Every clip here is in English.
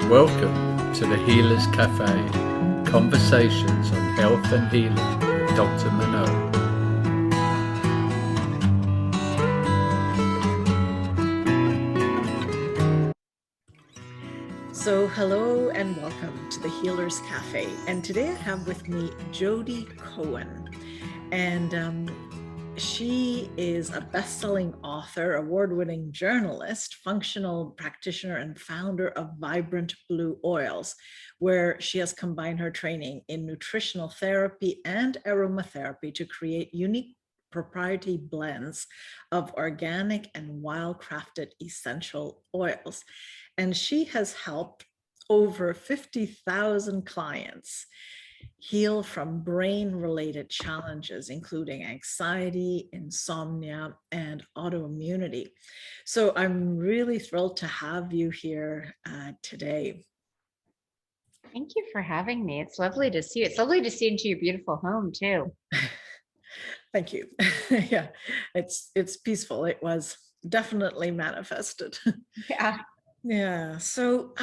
Welcome to the Healers Café, conversations on health and healing with Dr. Manon. So hello and welcome to the Healers Café. And today I have with me Jodi Cohen. And she is a best-selling author, award-winning journalist, functional practitioner, and founder of Vibrant Blue Oils, where she has combined her training in nutritional therapy and aromatherapy to create unique proprietary blends of organic and wild-crafted essential oils. And she has helped over 50,000 clients heal from brain-related challenges, including anxiety, insomnia, and autoimmunity. So I'm really thrilled to have you here today. Thank you for having me. It's lovely to see you. It's lovely to see into your beautiful home too. Thank you. Yeah, it's peaceful. It was definitely manifested. Yeah. Yeah. So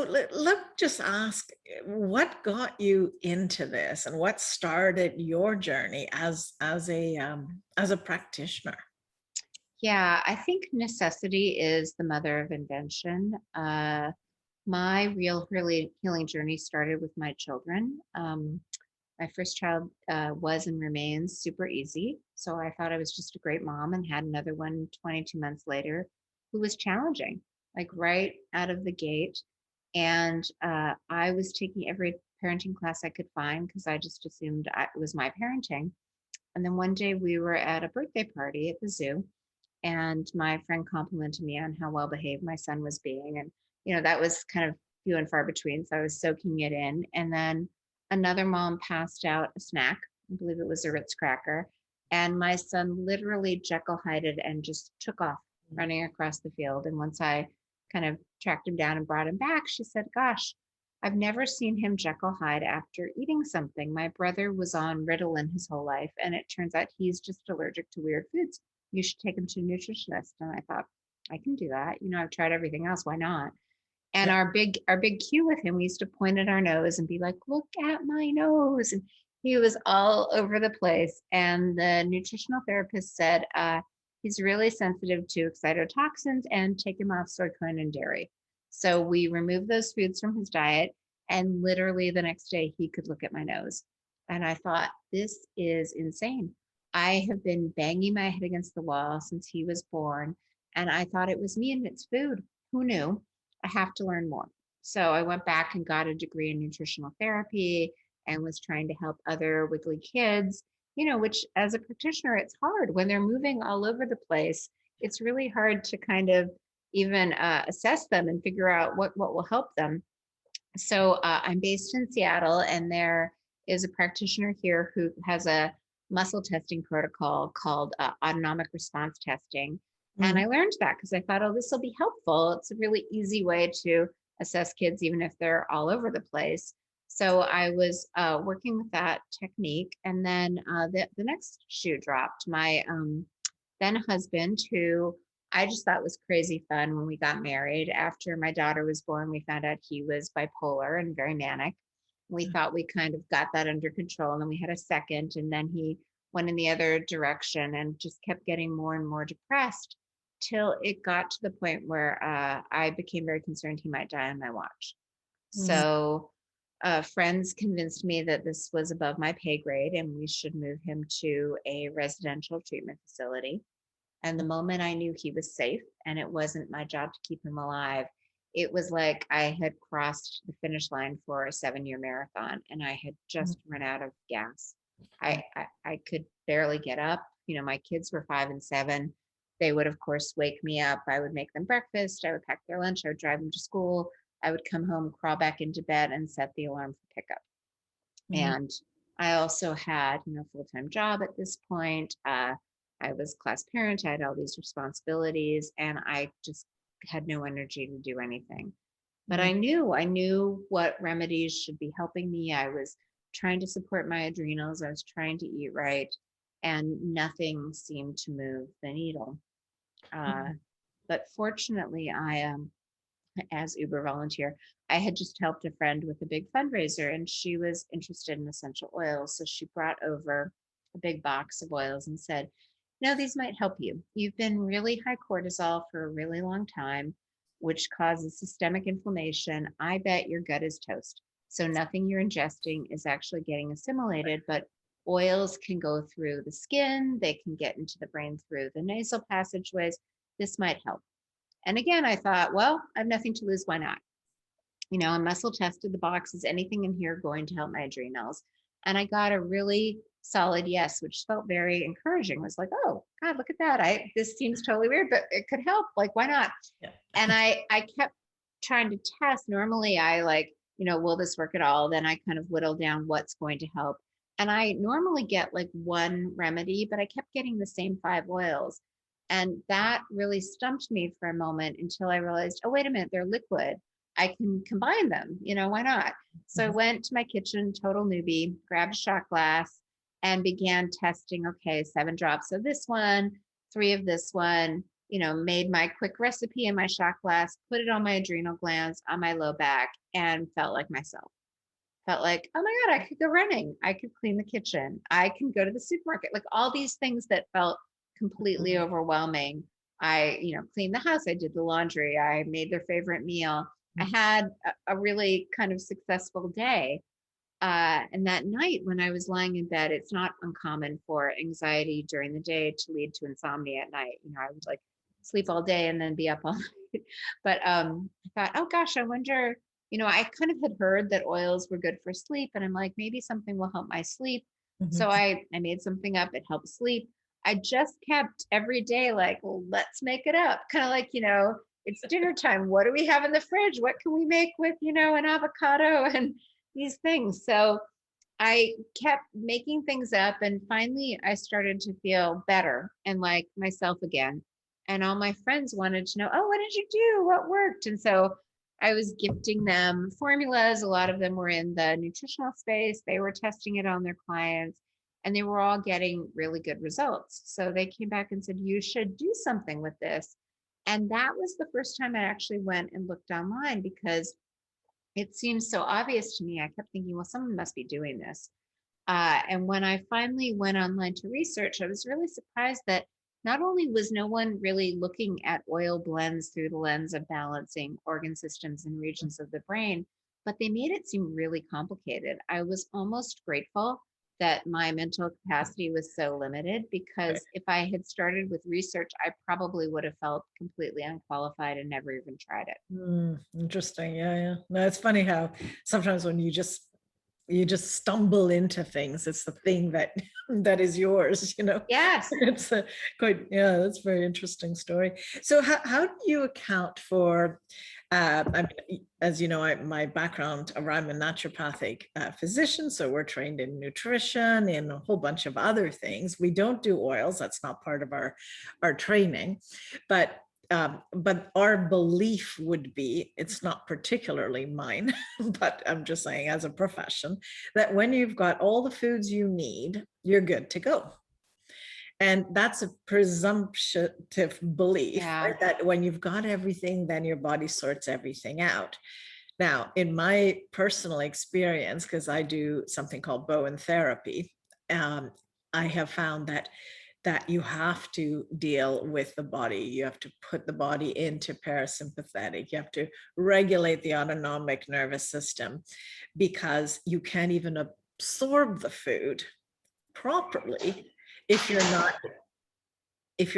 let me just ask, what got you into this, and what started your journey as a practitioner? Yeah, I think necessity is the mother of invention. My real healing journey started with my children. My first child was and remains super easy. So I thought I was just a great mom, and had another one 22 months later who was challenging, like right out of the gate. And I was taking every parenting class I could find because I just assumed it was my parenting. And then one day we were at a birthday party at the zoo, and my friend complimented me on how well behaved my son was being. And, that was kind of few and far between. So I was soaking it in. And then another mom passed out a snack. I believe it was a Ritz cracker. And my son literally Jekyll Hyded and just took off running across the field. And once I kind of tracked him down and brought him back, she said, "Gosh, I've never seen him Jekyll Hyde after eating something. My brother was on Ritalin his whole life, and it turns out he's just allergic to weird foods. You should take him to a nutritionist." And I thought, I can do that. I've tried everything else. Why not? And Yeah. our big cue with him, we used to point at our nose and be like, "Look at my nose." And he was all over the place. And the nutritional therapist said, he's really sensitive to excitotoxins, and take him off soy, corn, and dairy. So we removed those foods from his diet. And literally the next day he could look at my nose. And I thought, this is insane. I have been banging my head against the wall since he was born. And I thought it was me and it's food. Who knew? I have to learn more. So I went back and got a degree in nutritional therapy and was trying to help other wiggly kids, which as a practitioner, it's hard when they're moving all over the place. It's really hard to kind of even assess them and figure out what will help them. So I'm based in Seattle, and there is a practitioner here who has a muscle testing protocol called autonomic response testing. And I learned that because I thought, oh, this will be helpful. It's a really easy way to assess kids, even if they're all over the place. So I was working with that technique. And then the next shoe dropped. My then husband, who I just thought was crazy fun when we got married. After my daughter was born, we found out he was bipolar and very manic. We thought we kind of got that under control. And then we had a second, and then he went in the other direction and just kept getting more and more depressed, till it got to the point where I became very concerned he might die on my watch. So friends convinced me that this was above my pay grade and we should move him to a residential treatment facility. And the moment I knew he was safe and it wasn't my job to keep him alive, it was like I had crossed the finish line for a 7-year marathon and I had just run out of gas. I could barely get up. My kids were 5 and 7. They would, of course, wake me up. I would make them breakfast. I would pack their lunch. I would drive them to school. I would come home, crawl back into bed, and set the alarm for pickup. And I also had, a full-time job at this point. I was class parent. I had all these responsibilities, and I just had no energy to do anything. But I knew what remedies should be helping me. I was trying to support my adrenals. I was trying to eat right, and nothing seemed to move the needle. But fortunately, I as Uber volunteer. I had just helped a friend with a big fundraiser and she was interested in essential oils. So she brought over a big box of oils and said, no, these might help you. You've been really high cortisol for a really long time, which causes systemic inflammation. I bet your gut is toast. So nothing you're ingesting is actually getting assimilated, but oils can go through the skin. They can get into the brain through the nasal passageways. This might help. And again, I thought, well, I have nothing to lose. Why not? I muscle tested the box. Is anything in here going to help my adrenals? And I got a really solid yes, which felt very encouraging. I was like, oh God, look at that. This seems totally weird, but it could help. Like, why not? Yeah. And I kept trying to test. Normally I will this work at all? Then I kind of whittle down what's going to help. And I normally get like one remedy, but I kept getting the same 5 oils. And that really stumped me for a moment until I realized, oh, wait a minute, they're liquid. I can combine them, why not? So I went to my kitchen, total newbie, grabbed a shot glass and began testing, okay, 7 drops of this one, 3 of this one, made my quick recipe in my shot glass, put it on my adrenal glands, on my low back, and felt like myself. Felt like, oh my God, I could go running. I could clean the kitchen. I can go to the supermarket. Like all these things that felt completely overwhelming. I, cleaned the house. I did the laundry. I made their favorite meal. I had a really kind of successful day. And that night when I was lying in bed, it's not uncommon for anxiety during the day to lead to insomnia at night. I would like sleep all day and then be up all night. But I thought, oh gosh, I wonder, I kind of had heard that oils were good for sleep. And I'm like, maybe something will help my sleep. So I made something up. It helped sleep. I just kept every day like, well, let's make it up. Kind of like, it's dinner time. What do we have in the fridge? What can we make with, an avocado and these things? So I kept making things up. And finally, I started to feel better and like myself again. And all my friends wanted to know, oh, what did you do? What worked? And so I was gifting them formulas. A lot of them were in the nutritional space. They were testing it on their clients. And they were all getting really good results. So they came back and said, you should do something with this. And that was the first time I actually went and looked online because it seemed so obvious to me. I kept thinking, well, someone must be doing this. And when I finally went online to research, I was really surprised that not only was no one really looking at oil blends through the lens of balancing organ systems and regions of the brain, but they made it seem really complicated. I was almost grateful that my mental capacity was so limited because if I had started with research, I probably would have felt completely unqualified and never even tried it. Interesting. Yeah. No, it's funny how sometimes when you just stumble into things, it's the thing that is yours, Yes. It's that's a very interesting story. So how do you account for as you know, my background, I'm a naturopathic physician, so we're trained in nutrition and a whole bunch of other things. We don't do oils, that's not part of our training, but our belief would be, it's not particularly mine, but I'm just saying as a profession, that when you've got all the foods you need, you're good to go. And that's a presumptive belief, right? That when you've got everything, then your body sorts everything out. Now, in my personal experience, because I do something called Bowen therapy, I have found that you have to deal with the body. You have to put the body into parasympathetic. You have to regulate the autonomic nervous system because you can't even absorb the food properly if you're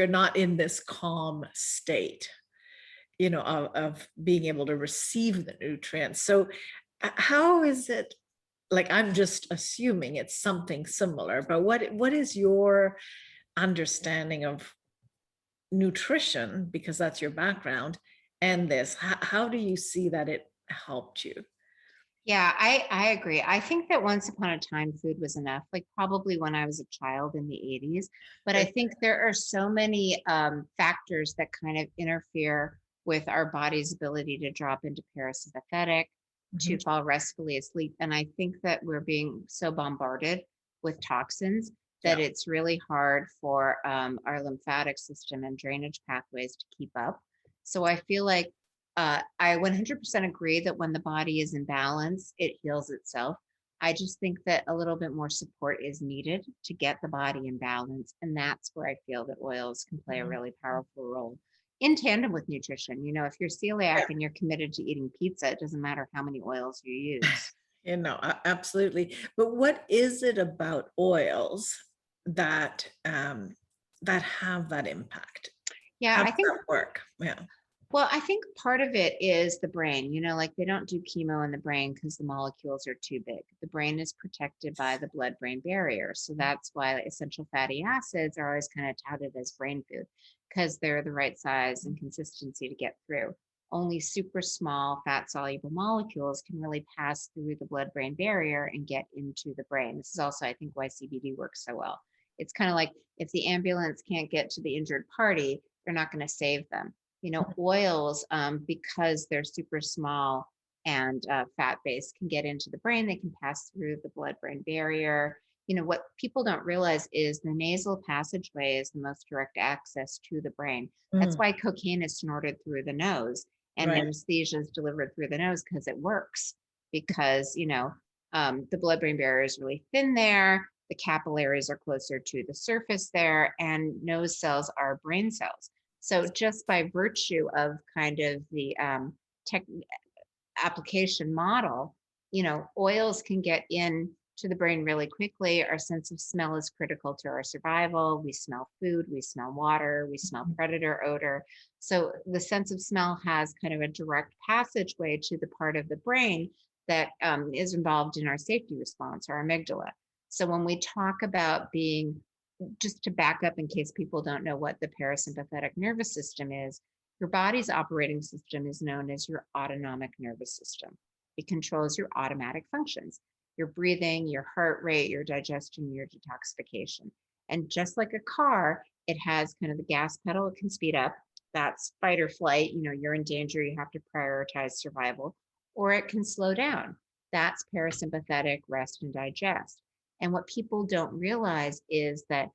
not in this calm state, of being able to receive the nutrients. So how is it, like, I'm just assuming it's something similar, but what is your understanding of nutrition, because that's your background, and this, how do you see that it helped you? Yeah, I agree. I think that once upon a time, food was enough, like probably when I was a child in the 80s. But I think there are so many factors that kind of interfere with our body's ability to drop into parasympathetic, to fall restfully asleep. And I think that we're being so bombarded with toxins that it's really hard for our lymphatic system and drainage pathways to keep up. So I feel like I 100% agree that when the body is in balance, it heals itself. I just think that a little bit more support is needed to get the body in balance. And that's where I feel that oils can play a really powerful role in tandem with nutrition. If you're celiac and you're committed to eating pizza, it doesn't matter how many oils you use. Absolutely. But what is it about oils that that have that impact? Yeah, How I does think that work? Yeah. Well, I think part of it is the brain. Like they don't do chemo in the brain because the molecules are too big. The brain is protected by the blood-brain barrier. So that's why essential fatty acids are always kind of touted as brain food because they're the right size and consistency to get through. Only super small fat-soluble molecules can really pass through the blood-brain barrier and get into the brain. This is also, I think, why CBD works so well. It's kind of like if the ambulance can't get to the injured party, they're not going to save them. Oils, because they're super small and fat-based, can get into the brain. They can pass through the blood-brain barrier. What people don't realize is the nasal passageway is the most direct access to the brain. That's why cocaine is snorted through the nose and anesthesia is delivered through the nose, because it works. Because, the blood-brain barrier is really thin there. The capillaries are closer to the surface there, and nose cells are brain cells. So just by virtue of kind of the tech application model, oils can get in to the brain really quickly. Our sense of smell is critical to our survival. We smell food, we smell water, we smell predator odor. So the sense of smell has kind of a direct passageway to the part of the brain that is involved in our safety response, our amygdala. So when we talk about being, just to back up in case people don't know what the parasympathetic nervous system is, your body's operating system is known as your autonomic nervous system. It controls your automatic functions, your breathing, your heart rate, your digestion, your detoxification. And just like a car, it has kind of the gas pedal, it can speed up. That's fight or flight. You're in danger, you have to prioritize survival. Or it can slow down. That's parasympathetic, rest and digest. And what people don't realize is that,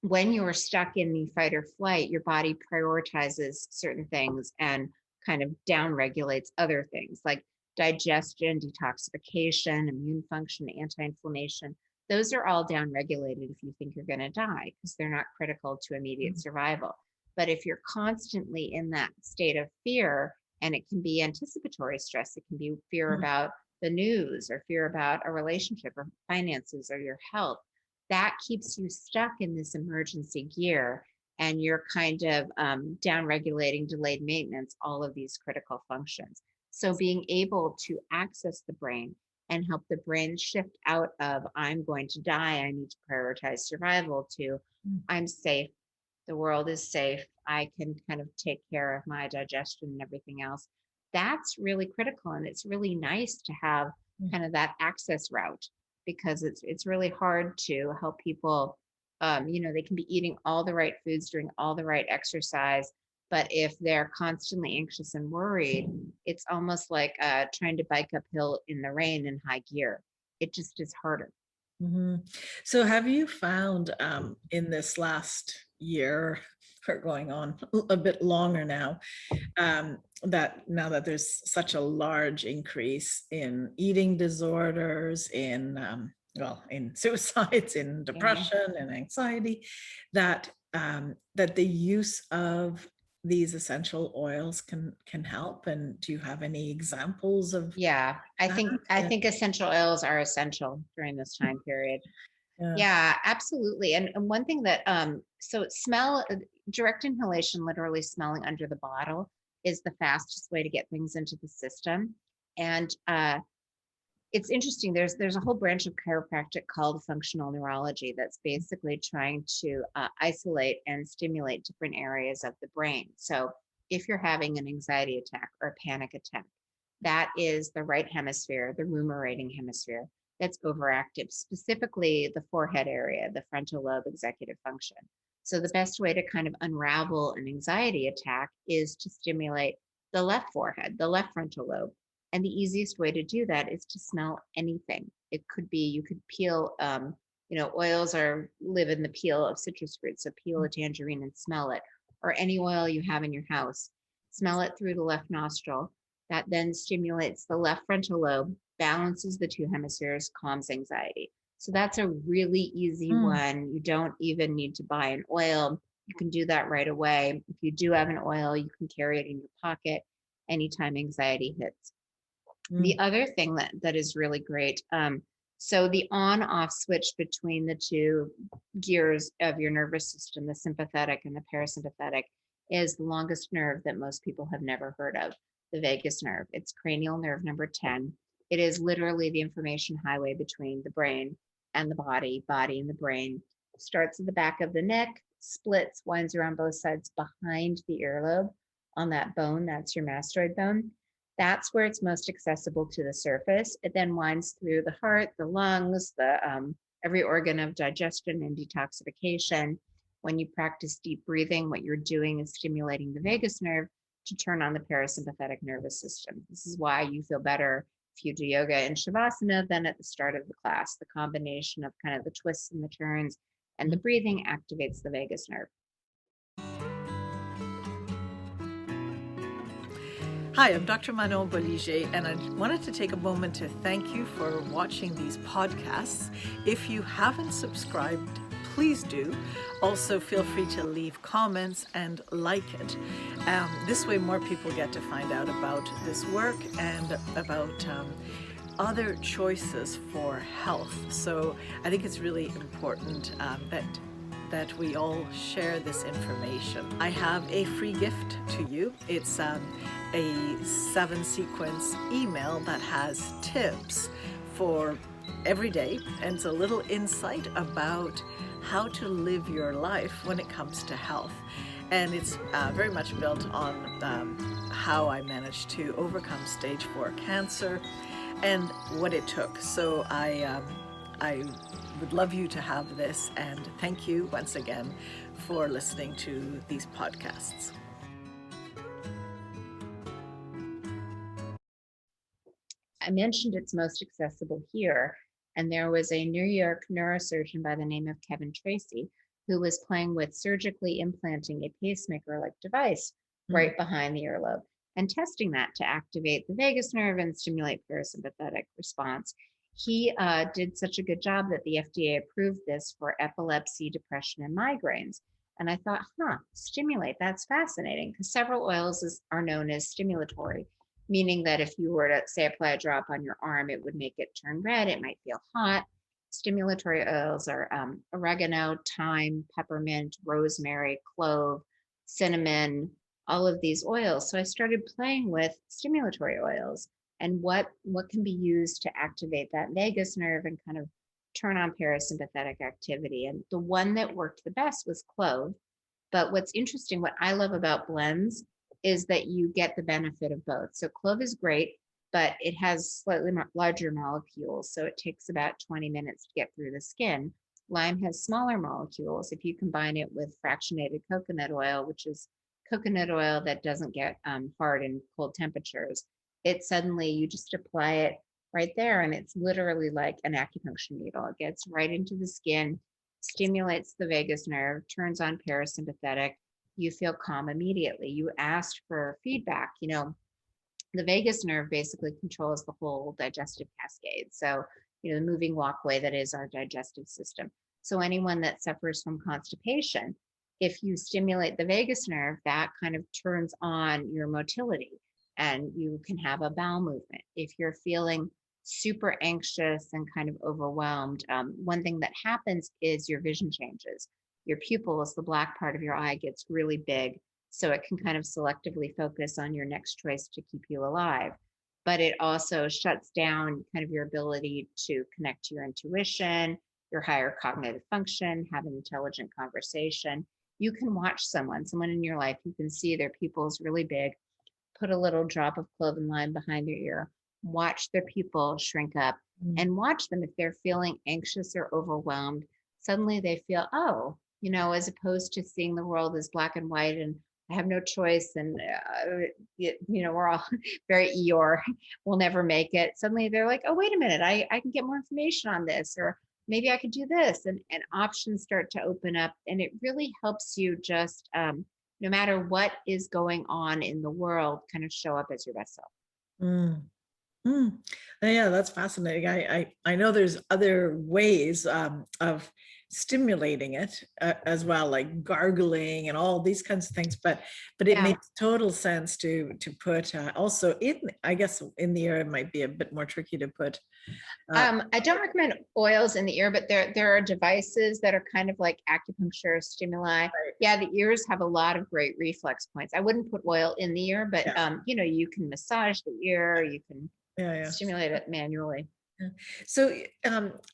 when you're stuck in the fight or flight, your body prioritizes certain things and kind of down regulates other things like digestion, detoxification, immune function, anti-inflammation. Those are all down regulated if you think you're going to die, because they're not critical to immediate survival. But if you're constantly in that state of fear, and it can be anticipatory stress, it can be fear about the news or fear about a relationship or finances or your health, that keeps you stuck in this emergency gear, and you're kind of down regulating, delayed maintenance, all of these critical functions. So being able to access the brain and help the brain shift out of I'm going to die, I need to prioritize survival, to I'm safe, the world is safe, I can kind of take care of my digestion and everything else. That's really critical. And it's really nice to have kind of that access route, because it's really hard to help people. They can be eating all the right foods, doing all the right exercise, but if they're constantly anxious and worried, it's almost like trying to bike uphill in the rain in high gear. It just is harder. So have you found in this last year, or going on a bit longer now, that now that there's such a large increase in eating disorders, in in suicides, in depression and anxiety, that that the use of these essential oils can help? And do you have any examples of? I think essential oils are essential during this time period. Yeah, absolutely. And one thing that so direct inhalation, literally smelling under the bottle, is the fastest way to get things into the system. And it's interesting. There's a whole branch of chiropractic called functional neurology that's basically trying to isolate and stimulate different areas of the brain. So if you're having an anxiety attack or a panic attack, that is the right hemisphere, the ruminating hemisphere, that's overactive, specifically the forehead area, the frontal lobe executive function. So the best way to kind of unravel an anxiety attack is to stimulate the left forehead, the left frontal lobe. And the easiest way to do that is to smell anything. It could be, you could peel, oils live in the peel of citrus fruits. So peel a tangerine and smell it, or any oil you have in your house. smell it through the left nostril. That then stimulates the left frontal lobe, balances the two hemispheres, calms anxiety. So that's a really easy one. You don't even need to buy an oil. You can do that right away. If you do have an oil, you can carry it in your pocket anytime anxiety hits. The other thing that is really great, so the on-off switch between the two gears of your nervous system, the sympathetic and the parasympathetic, is the longest nerve that most people have never heard of, the vagus nerve. It's cranial nerve number 10. It is literally the information highway between the brain and the body and the brain. Starts at the back of the neck, splits, winds around both sides behind the earlobe on that bone. That's your mastoid bone. That's where it's most accessible to the surface. It then winds through the heart, the lungs, every organ of digestion and detoxification. When you practice deep breathing, what you're doing is stimulating the vagus nerve to turn on the parasympathetic nervous system. This is why you feel better if you do yoga in Shavasana than at the start of the class. The combination of kind of the twists and the turns and the breathing activates the vagus nerve. Hi, I'm Dr. Manon Bolliger, and I wanted to take a moment to thank you for watching these podcasts. If you haven't subscribed, please do. Also, feel free to leave comments and like it. This way, more people get to find out about this work and about other choices for health. So I think it's really important that we all share this information. I have a free gift to you. It's a 7-sequence email that has tips for every day, and it's a little insight about how to live your life when it comes to health. And it's very much built on how I managed to overcome stage 4 cancer and what it took. So I would love you to have this, and thank you once again for listening to these podcasts. I mentioned it's most accessible here, and there was a New York neurosurgeon by the name of Kevin Tracy who was playing with surgically implanting a pacemaker-like device right behind the earlobe and testing that to activate the vagus nerve and stimulate parasympathetic response. He did such a good job that the FDA approved this for epilepsy, depression, and migraines. And I thought, stimulate, that's fascinating, because several oils are known as stimulatory, meaning that if you were to, say, apply a drop on your arm, it would make it turn red, it might feel hot. Stimulatory oils are oregano, thyme, peppermint, rosemary, clove, cinnamon, all of these oils. So I started playing with stimulatory oils and what can be used to activate that vagus nerve and kind of turn on parasympathetic activity. And the one that worked the best was clove. But what's interesting, what I love about blends is that you get the benefit of both. So clove is great, but it has slightly larger molecules. So it takes about 20 minutes to get through the skin. Lime has smaller molecules. If you combine it with fractionated coconut oil, which is coconut oil that doesn't get hard in cold temperatures, it suddenly, you just apply it right there, and it's literally like an acupuncture needle. It gets right into the skin, stimulates the vagus nerve, turns on parasympathetic. You feel calm immediately. You asked for feedback. You know, the vagus nerve basically controls the whole digestive cascade. So, you know, the moving walkway that is our digestive system. So anyone that suffers from constipation, if you stimulate the vagus nerve, that kind of turns on your motility and you can have a bowel movement. If you're feeling super anxious and kind of overwhelmed, one thing that happens is your vision changes. Your pupils, the black part of your eye, gets really big, so it can kind of selectively focus on your next choice to keep you alive. But it also shuts down kind of your ability to connect to your intuition, your higher cognitive function, have an intelligent conversation. You can watch someone in your life, you can see their pupils really big, put a little drop of clove and lime behind their ear, watch their pupil shrink up, and watch them if they're feeling anxious or overwhelmed. Suddenly they feel, oh, you know, as opposed to seeing the world as black and white and I have no choice and, you know, we're all very Eeyore, we'll never make it. Suddenly they're like, oh, wait a minute, I can get more information on this, or maybe I could do this. And options start to open up, and it really helps you just no matter what is going on in the world, kind of show up as your best self. Mm. Mm. Yeah, that's fascinating. I know there's other ways of stimulating it as well, like gargling and all these kinds of things. But it Yeah. makes total sense to put also in. I guess in the ear it might be a bit more tricky to put. I don't recommend oils in the ear, but there are devices that are kind of like acupuncture stimuli. Right. Yeah, the ears have a lot of great reflex points. I wouldn't put oil in the ear, but Yeah. you can massage the ear, you can Yeah. stimulate it manually. So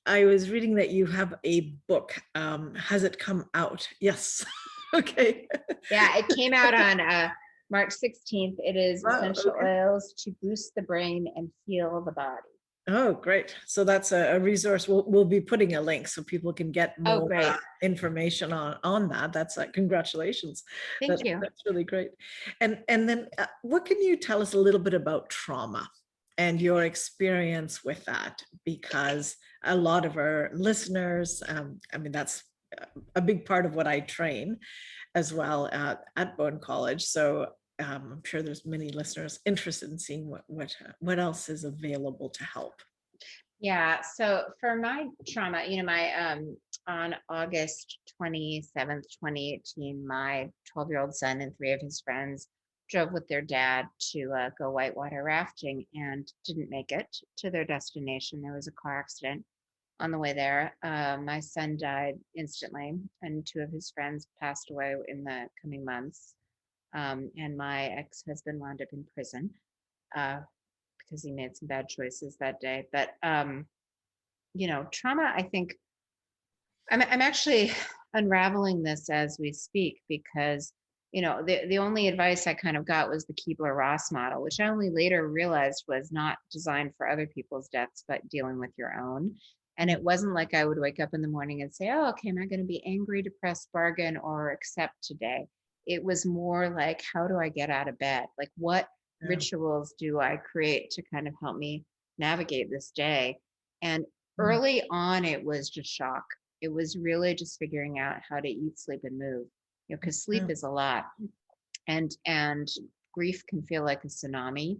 I was reading that you have a book. Has it come out? Yes. Okay. Yeah, it came out on March 16th. It is Wow, Essential okay. Oils to Boost the Brain and Heal the Body. Oh, great. So that's a resource. We'll be putting a link so people can get Oh, more great. information on that. That's congratulations. Thank you. That's really great. And then what can you tell us a little bit about trauma and your experience with that? Because a lot of our listeners, I mean, that's a big part of what I train as well at Bowen College. So I'm sure there's many listeners interested in seeing what else is available to help. Yeah. So for my trauma, my on August 27th, 2018, my 12-year-old son and 3 of his friends drove with their dad to go whitewater rafting and didn't make it to their destination. There was a car accident on the way there. My son died instantly, and 2 of his friends passed away in the coming months. And my ex-husband wound up in prison because he made some bad choices that day. But trauma, I think I'm actually unraveling this as we speak, because the only advice I kind of got was the Keebler-Ross model, which I only later realized was not designed for other people's deaths, but dealing with your own. And it wasn't like I would wake up in the morning and say, oh, okay, am I going to be angry, depressed, bargain, or accept today? It was more like, how do I get out of bed? Like, what rituals do I create to kind of help me navigate this day? And early on, it was just shock. It was really just figuring out how to eat, sleep, and move, because sleep is a lot. And grief can feel like a tsunami.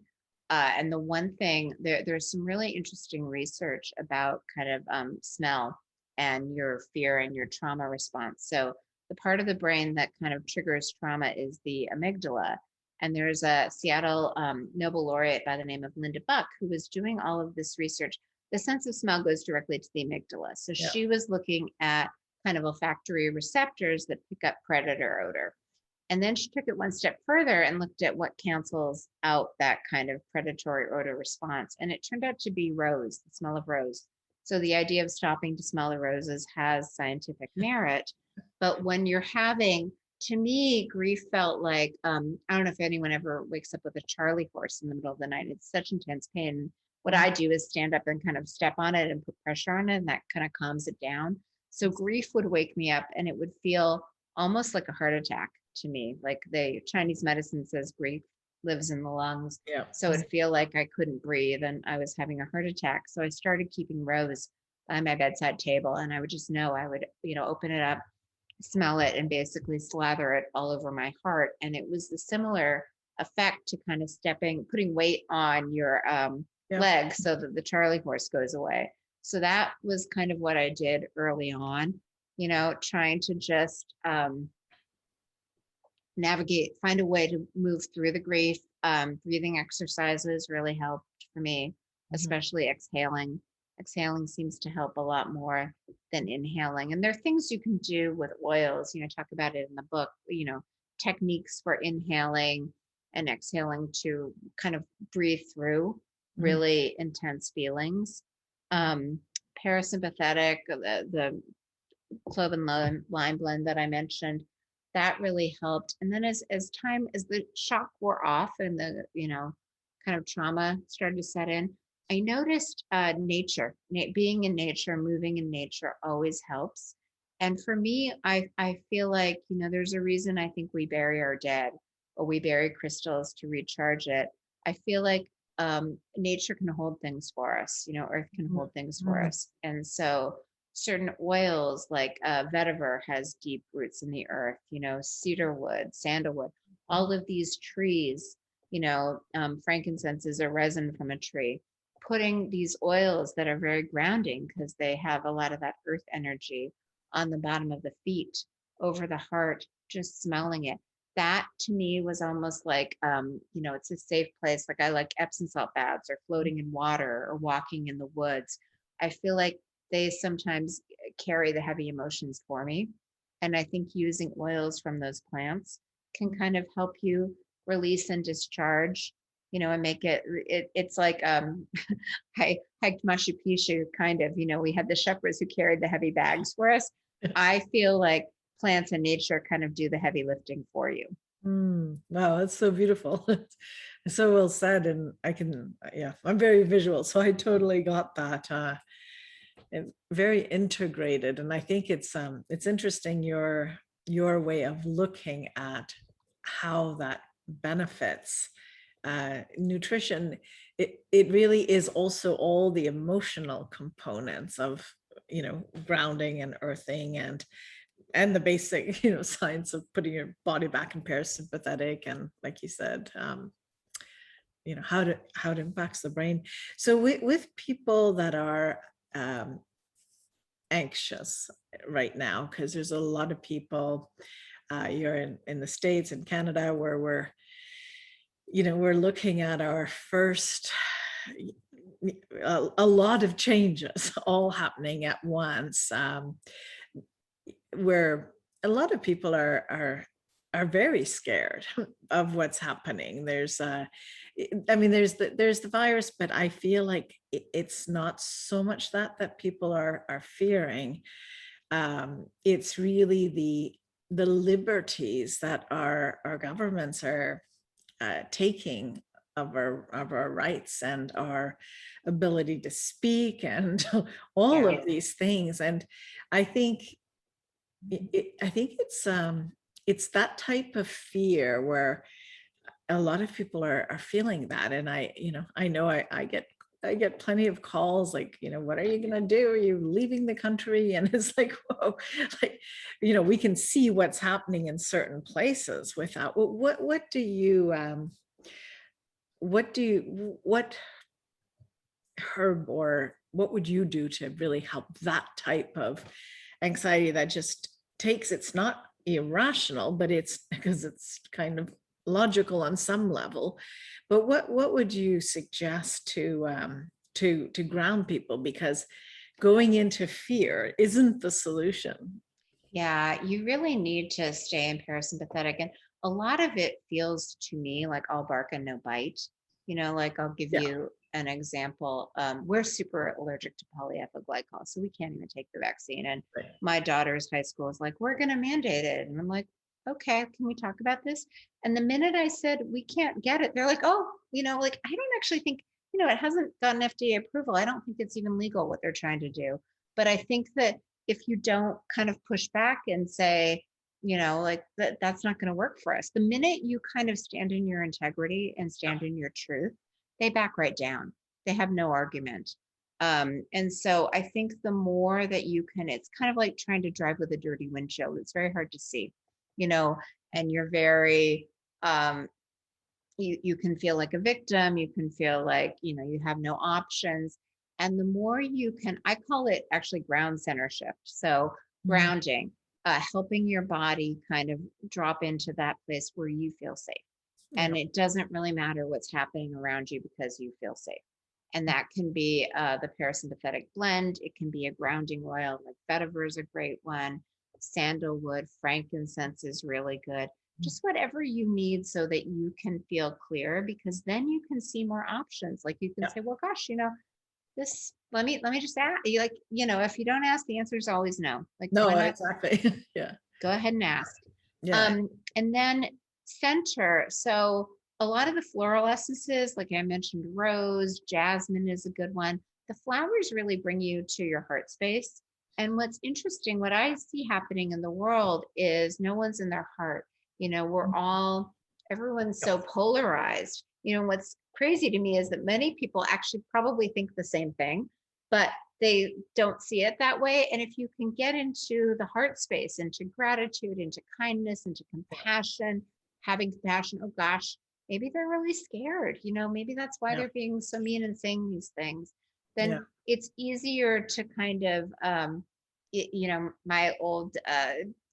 And the one thing, there's some really interesting research about kind of smell and your fear and your trauma response. So the part of the brain that kind of triggers trauma is the amygdala. And there's a Seattle Nobel laureate by the name of Linda Buck who was doing all of this research. The sense of smell goes directly to the amygdala. So she was looking at kind of olfactory receptors that pick up predator odor. And then she took it one step further and looked at what cancels out that kind of predatory odor response. And it turned out to be rose, the smell of rose. So the idea of stopping to smell the roses has scientific merit. But when you're having, to me, grief felt like, I don't know if anyone ever wakes up with a Charlie horse in the middle of the night. It's such intense pain. What I do is stand up and kind of step on it and put pressure on it, and that kind of calms it down. So grief would wake me up and it would feel almost like a heart attack to me. Like the Chinese medicine says grief lives in the lungs. Yeah. So it'd feel like I couldn't breathe and I was having a heart attack. So I started keeping rose by my bedside table, and I would just know I would, open it up, smell it, and basically slather it all over my heart. And it was the similar effect to kind of putting weight on your leg so that the Charlie horse goes away. So that was kind of what I did early on, trying to just navigate, find a way to move through the grief. Breathing exercises really helped for me, especially exhaling. Exhaling seems to help a lot more than inhaling. And there are things you can do with oils, talk about it in the book, techniques for inhaling and exhaling to kind of breathe through really intense feelings. Parasympathetic, the clove and lime blend that I mentioned, that really helped. And then as the shock wore off and the, kind of trauma started to set in, I noticed nature, being in nature, moving in nature always helps. And for me, I feel like, there's a reason I think we bury our dead or we bury crystals to recharge it. I feel like nature can hold things for us, earth can hold things for us. And so certain oils like vetiver has deep roots in the earth, cedarwood, sandalwood, all of these trees, frankincense is a resin from a tree. Putting these oils that are very grounding because they have a lot of that earth energy on the bottom of the feet, over the heart, just smelling it. That to me was almost like, it's a safe place. Like I like Epsom salt baths or floating in water or walking in the woods. I feel like they sometimes carry the heavy emotions for me. And I think using oils from those plants can kind of help you release and discharge, and make it's like I hiked Machu Picchu kind of, we had the shepherds who carried the heavy bags for us. I feel like plants and nature kind of do the heavy lifting for you. Wow, that's so beautiful. It's so well said. And I'm very visual, so I totally got that. It's very integrated. And I think it's interesting your way of looking at how that benefits nutrition. It really is also all the emotional components of, grounding and earthing and the basic, science of putting your body back in parasympathetic, and like you said, how it impacts the brain. So with people that are anxious right now, because there's a lot of people, you're in the States and Canada, where we're looking at our first a lot of changes all happening at once, where a lot of people are very scared of what's happening. There's there's the virus, but I feel like it's not so much that people are fearing. It's really the liberties that our governments are taking of our rights and our ability to speak and all of these things. And I think it's that type of fear where a lot of people are feeling that. And I know I get plenty of calls like, what are you going to do? Are you leaving the country? And it's like, whoa, like, we can see what's happening in certain places without, what herb or what would you do to really help that type of anxiety that just takes, it's not irrational, but it's because it's kind of logical on some level. But what would you suggest to ground people? Because going into fear isn't the solution. Yeah, you really need to stay in parasympathetic. And a lot of it feels to me like all bark and no bite. Like I'll give you an example. We're super allergic to polyethylene glycol, so we can't even take the vaccine. And my daughter's high school is like, we're going to mandate it. And I'm like, okay, can we talk about this? And the minute I said we can't get it, they're like, oh, like I don't actually think, it hasn't gotten FDA approval. I don't think it's even legal what they're trying to do. But I think that if you don't kind of push back and say, like that's not going to work for us, the minute you kind of stand in your integrity and stand in your truth, they back right down. They have no argument. And so I think the more that you can, it's kind of like trying to drive with a dirty windshield. It's very hard to see, and you're very, you can feel like a victim. You can feel like, you have no options. And the more you can, I call it actually ground center shift. So grounding, helping your body kind of drop into that place where you feel safe. And it doesn't really matter what's happening around you because you feel safe. And that can be the parasympathetic blend. It can be a grounding oil, like vetiver is a great one. Sandalwood, frankincense is really good. Just whatever you need so that you can feel clear, because then you can see more options. Like you can say, well, gosh, this, let me just ask you, like, if you don't ask, the answer is always no. Like, no, exactly. Yeah. Go ahead and ask. Yeah. And then center. So a lot of the floral essences, like I mentioned, rose, jasmine is a good one. The flowers really bring you to your heart space. And what's interesting, what I see happening in the world is no one's in their heart. Everyone's so polarized. What's crazy to me is that many people actually probably think the same thing, but they don't see it that way. And if you can get into the heart space, into gratitude, into kindness, into compassion, having compassion, oh gosh, maybe they're really scared, maybe that's why they're being so mean and saying these things. Then it's easier to kind of, my old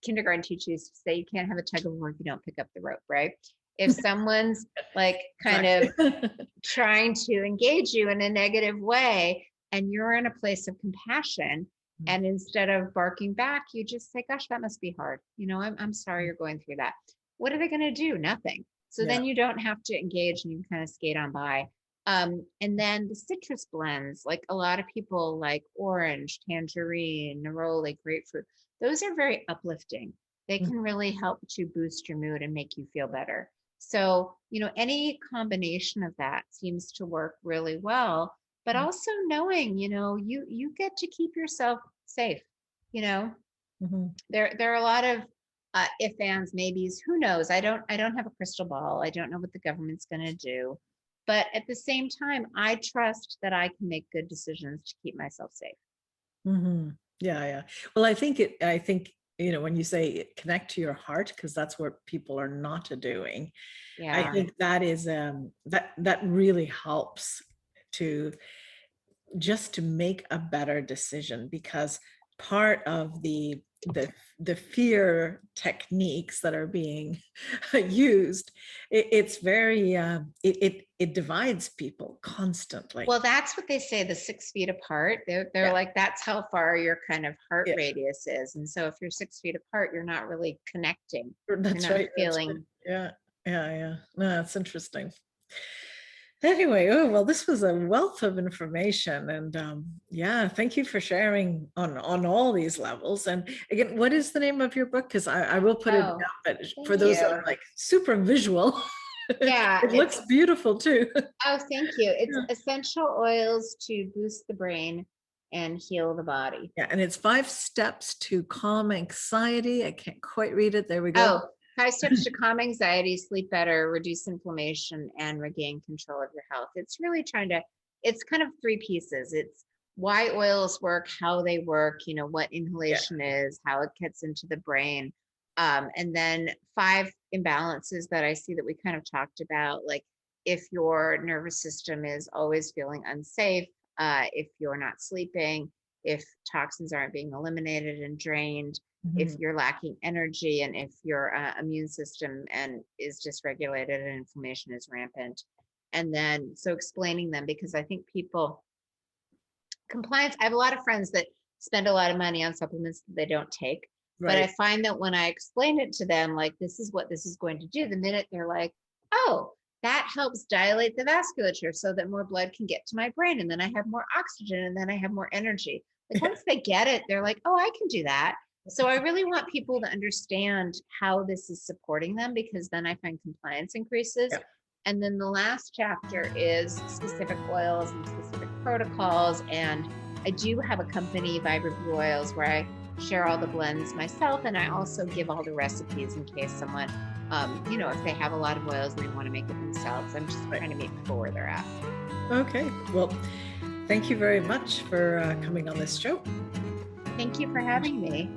kindergarten teacher used to say, you can't have a tug of war if you don't pick up the rope, right? If someone's like kind of trying to engage you in a negative way, and you're in a place of compassion, and instead of barking back, you just say, gosh, that must be hard. I'm sorry you're going through that. What are they going to do? Nothing. So then you don't have to engage, and you can kind of skate on by. And then the citrus blends, like a lot of people like orange, tangerine, neroli, grapefruit. Those are very uplifting. They can really help to boost your mood and make you feel better. So, any combination of that seems to work really well, but also knowing, you get to keep yourself safe. There are a lot of if, ands, maybes, who knows? I don't have a crystal ball. I don't know what the government's going to do. But at the same time, I trust that I can make good decisions to keep myself safe. Yeah. Well, I think, when you say connect to your heart, because that's what people are not doing. Yeah. I think that is, that really helps to make a better decision, because part of the fear techniques that are being used, it's very it divides people constantly. Well, that's what they say, the 6 feet apart. They're like, that's how far your kind of heart radius is. And so if you're 6 feet apart, you're not really connecting. That's you're not right. feeling. That's right. Yeah. No, that's interesting. Anyway, well, this was a wealth of information, and thank you for sharing on all these levels. And again, what is the name of your book? Because I will put it down, but for those that are like super visual, it looks beautiful too. Oh, thank you. It's Essential Oils to Boost the Brain and Heal the Body. Yeah, and it's 5 steps to calm anxiety. I can't quite read it. There we go. 5 steps to calm anxiety, sleep better, reduce inflammation, and regain control of your health. It's really it's kind of 3 pieces. It's why oils work, how they work, what inhalation is, how it gets into the brain. And then 5 imbalances that I see that we kind of talked about, like if your nervous system is always feeling unsafe, if you're not sleeping, if toxins aren't being eliminated and drained, if you're lacking energy, and if your immune system is dysregulated and inflammation is rampant. And then, so explaining them, because I think compliance, I have a lot of friends that spend a lot of money on supplements that they don't take. Right. But I find that when I explain it to them, like, this is what this is going to do, the minute they're like, oh, that helps dilate the vasculature so that more blood can get to my brain. And then I have more oxygen, and then I have more energy. Like once they get it, they're like, oh, I can do that. So I really want people to understand how this is supporting them, because then I find compliance increases. Yeah. And then the last chapter is specific oils and specific protocols. And I do have a company, Vibrant Blue Oils, where I share all the blends myself. And I also give all the recipes in case someone, if they have a lot of oils and they want to make it themselves. I'm just trying to meet people where they're at. Okay. Well, thank you very much for coming on this show. Thank you for having me.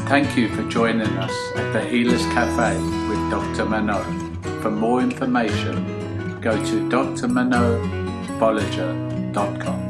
Thank you for joining us at the Healers Café with Dr. Manon. For more information, go to drmanonbolliger.com.